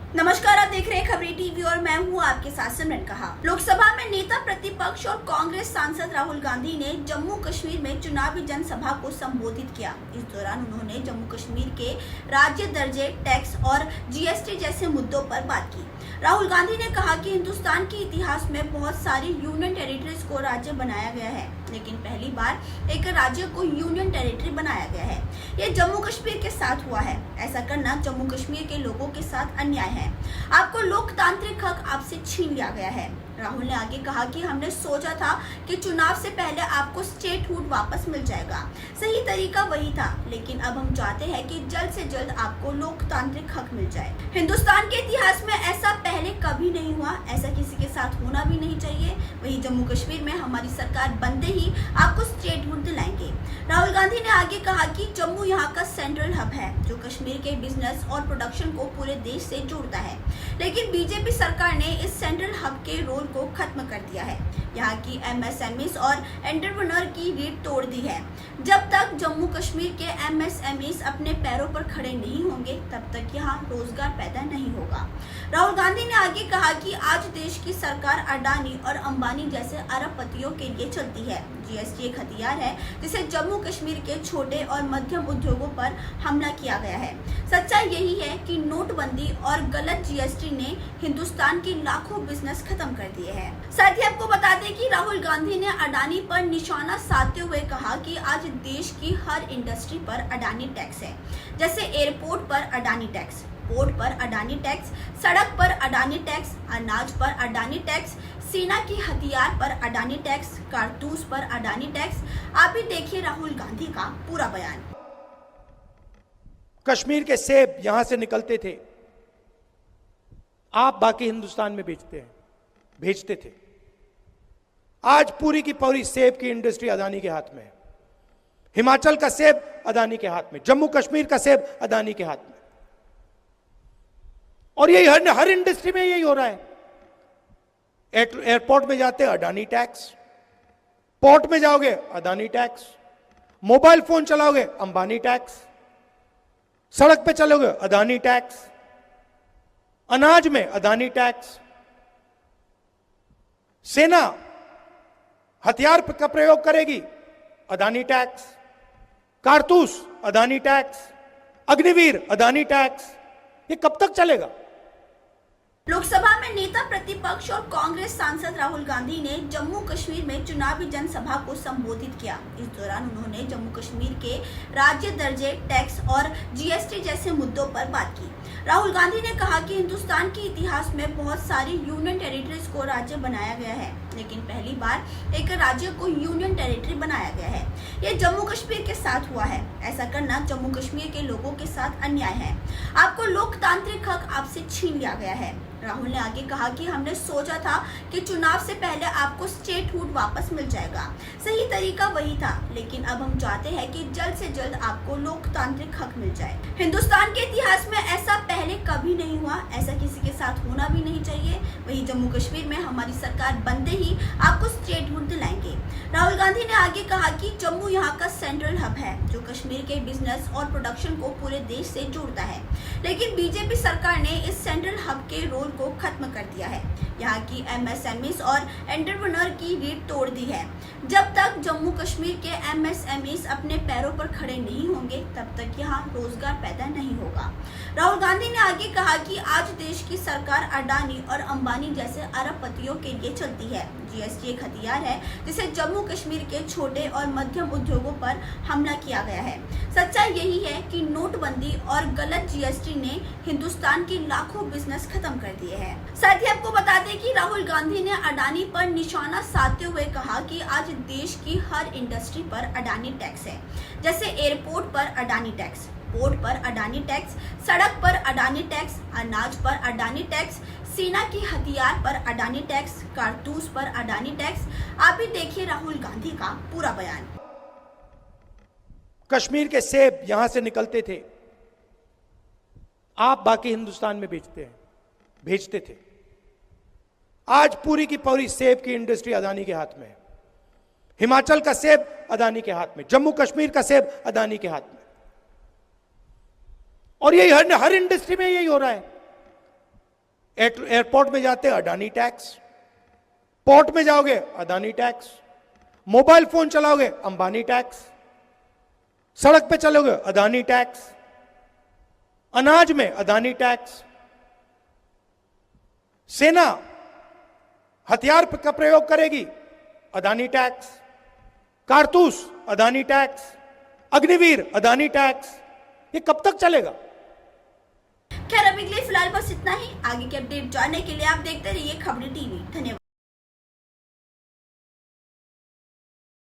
नमस्कार, आप देख रहे हैं खबरी टीवी और मैं हूं आपके साथ सिमरन कहा। लोकसभा में नेता प्रतिपक्ष और कांग्रेस सांसद राहुल गांधी ने जम्मू कश्मीर में चुनावी जनसभा को संबोधित किया। इस दौरान उन्होंने जम्मू कश्मीर के राज्य दर्जे, टैक्स और जीएसटी जैसे मुद्दों पर बात की। राहुल गांधी ने कहा कि हिंदुस्तान के इतिहास में बहुत सारी यूनियन टेरिटरीज को राज्य बनाया गया है, लेकिन पहली बार एक राज्य को यूनियन टेरिटरी बनाया गया है। ये जम्मू कश्मीर के साथ हुआ है। ऐसा करना जम्मू कश्मीर के लोगों के साथ अन्याय है। आपको लोकतांत्रिक हक आपसे छीन लिया गया है। राहुल ने आगे कहा कि हमने सोचा था कि चुनाव से पहले आपको स्टेटहुड वापस मिल जाएगा। सही तरीका वही था, लेकिन अब हम चाहते हैं कि जल्द से जल्द आपको लोकतांत्रिक हक मिल जाए। हिंदुस्तान के इतिहास में ऐसा पहले कभी नहीं हुआ, ऐसा किसी के साथ होना भी नहीं चाहिए। वहीं जम्मू कश्मीर में हमारी सरकार बनते ही आपको स्टेटहुड दिलाएंगे। राहुल गांधी ने आगे कहा कि जम्मू यहाँ का सेंट्रल हब है, जो कश्मीर के बिजनेस और प्रोडक्शन को पूरे देश से जोड़ता है। लेकिन बीजेपी सरकार ने इस सेंट्रल हब के रोल को खत्म कर दिया है। यहाँ की एमएसएमईज और एंटरप्रेन्योर की रीढ़ तोड़ दी है। जब तक जम्मू कश्मीर के एमएसएमईज अपने पैरों पर खड़े नहीं होंगे, तब तक यहाँ रोजगार पैदा नहीं होगा। राहुल गांधी ने आगे कहा कि आज देश की सरकार अडानी और अंबानी जैसे अरबपतियों के लिए चलती है। जीएसटी एक हथियार है जिसे जम्मू कश्मीर के छोटे और मध्यम उद्योगों पर हमला किया गया है। सच्चाई यही है कि नोटबंदी और गलत जीएसटी ने हिंदुस्तान की लाखों बिजनेस खत्म कर दिए हैं। साथ ही आपको बता दें कि राहुल गांधी ने अडानी पर निशाना साधते हुए कहा कि आज देश की हर इंडस्ट्री पर अडानी टैक्स है। जैसे एयरपोर्ट पर अडानी टैक्स, पोर्ट पर अडानी टैक्स, सड़क पर अडानी टैक्स, अनाज पर अडानी टैक्स, सेना की हथियार पर अडानी टैक्स, कारतूस पर अडानी टैक्स। आप ही देखिए राहुल गांधी का पूरा बयान। कश्मीर के सेब यहां से निकलते थे, आप बाकी हिंदुस्तान में भेजते थे। आज पूरी की पूरी सेब की इंडस्ट्री अदानी के हाथ में है। हिमाचल का सेब अदानी के हाथ में, जम्मू कश्मीर का सेब अदानी के हाथ में। और यही हर इंडस्ट्री में यही हो रहा है। एयरपोर्ट में जाते हैं अडानी टैक्स, पोर्ट में जाओगे अडानी टैक्स, मोबाइल फोन चलाओगे अंबानी टैक्स, सड़क पे चलोगे अडानी टैक्स, अनाज में अडानी टैक्स, सेना हथियार का प्रयोग करेगी अडानी टैक्स, कारतूस अडानी टैक्स, अग्निवीर अडानी टैक्स। ये कब तक चलेगा? लोकसभा में नेता प्रतिपक्ष और कांग्रेस सांसद राहुल गांधी ने जम्मू कश्मीर में चुनावी जनसभा को संबोधित किया। इस दौरान उन्होंने जम्मू कश्मीर के राज्य दर्जे, टैक्स और जीएसटी जैसे मुद्दों पर बात की। राहुल गांधी ने कहा कि हिंदुस्तान के इतिहास में बहुत सारी यूनियन टेरिटरीज को राज्य बनाया गया है, लेकिन पहली बार एक राज्य को यूनियन टेरिटरी बनाया गया है। ये जम्मू कश्मीर के साथ हुआ है। ऐसा करना जम्मू कश्मीर के लोगों के साथ अन्याय है। आपको लोकतांत्रिक हक आपसे छीन लिया गया है। राहुल ने आगे कहा कि हमने सोचा था कि चुनाव से पहले आपको स्टेटहुड वापस मिल जाएगा। सही तरीका वही था, लेकिन अब हम चाहते हैं कि जल्द से जल्द आपको लोकतांत्रिक हक मिल जाए। हिंदुस्तान के इतिहास में ऐसा पहले कभी नहीं हुआ, ऐसा किसी के साथ होना भी नहीं चाहिए। वहीं जम्मू कश्मीर में हमारी सरकार बनते ही आपको स्टेटहुड दिलाएंगे। राहुल गांधी ने आगे कहा कि जम्मू यहाँ का सेंट्रल हब है, जो कश्मीर के बिजनेस और प्रोडक्शन को पूरे देश से जोड़ता है। लेकिन बीजेपी सरकार ने इस सेंट्रल हब के रोल को खत्म कर दिया है। यहाँ की एमएसएमईज और एंटरप्रेन्योर की रीढ़ तोड़ दी है। जब तक जम्मू कश्मीर के एमएसएमईज अपने पैरों पर खड़े नहीं होंगे, तब तक यहाँ रोजगार पैदा नहीं होगा। राहुल गांधी ने आगे कहा कि आज देश की सरकार अडानी और अंबानी जैसे अरबपतियों के लिए चलती है। जीएसटी एक हथियार है जिसे जम्मू कश्मीर के छोटे और मध्यम उद्योगों पर हमला किया गया है। सच्चाई यही है कि नोटबंदी और गलत जीएसटी ने हिंदुस्तान की लाखों बिजनेस खत्म कर दिए हैं। साथ ही आपको बता दें कि राहुल गांधी ने अडानी पर निशाना साधते हुए कहा कि आज देश की हर इंडस्ट्री पर अडानी टैक्स है। जैसे एयरपोर्ट पर अडानी टैक्स, पोर्ट पर अडानी टैक्स, सड़क पर अडानी टैक्स, अनाज पर अडानी टैक्स, सेना की हथियार पर अडानी टैक्स, कारतूस पर अडानी टैक्स। आप ही देखिए राहुल गांधी का पूरा बयान। कश्मीर के सेब यहां से निकलते थे, आप बाकी हिंदुस्तान में भेजते थे। आज पूरी की पूरी सेब की इंडस्ट्री अदानी के हाथ में है। हिमाचल का सेब अदानी के हाथ में, जम्मू कश्मीर का सेब अदानी के हाथ में। और यही हर इंडस्ट्री में यही हो रहा है। एयरपोर्ट में जाते अडानी टैक्स, पोर्ट में जाओगे अदानी टैक्स, मोबाइल फोन चलाओगे अंबानी टैक्स, सड़क पे चलोगे अदानी टैक्स, अनाज में अदानी टैक्स, सेना हथियार का प्रयोग करेगी अदानी टैक्स, कारतूस अदानी टैक्स, अग्निवीर अदानी टैक्स। ये कब तक चलेगा? खैर अभी के लिए फिलहाल बस इतना ही। आगे के अपडेट जानने के लिए आप देखते रहिए खबरी टीवी। धन्यवाद।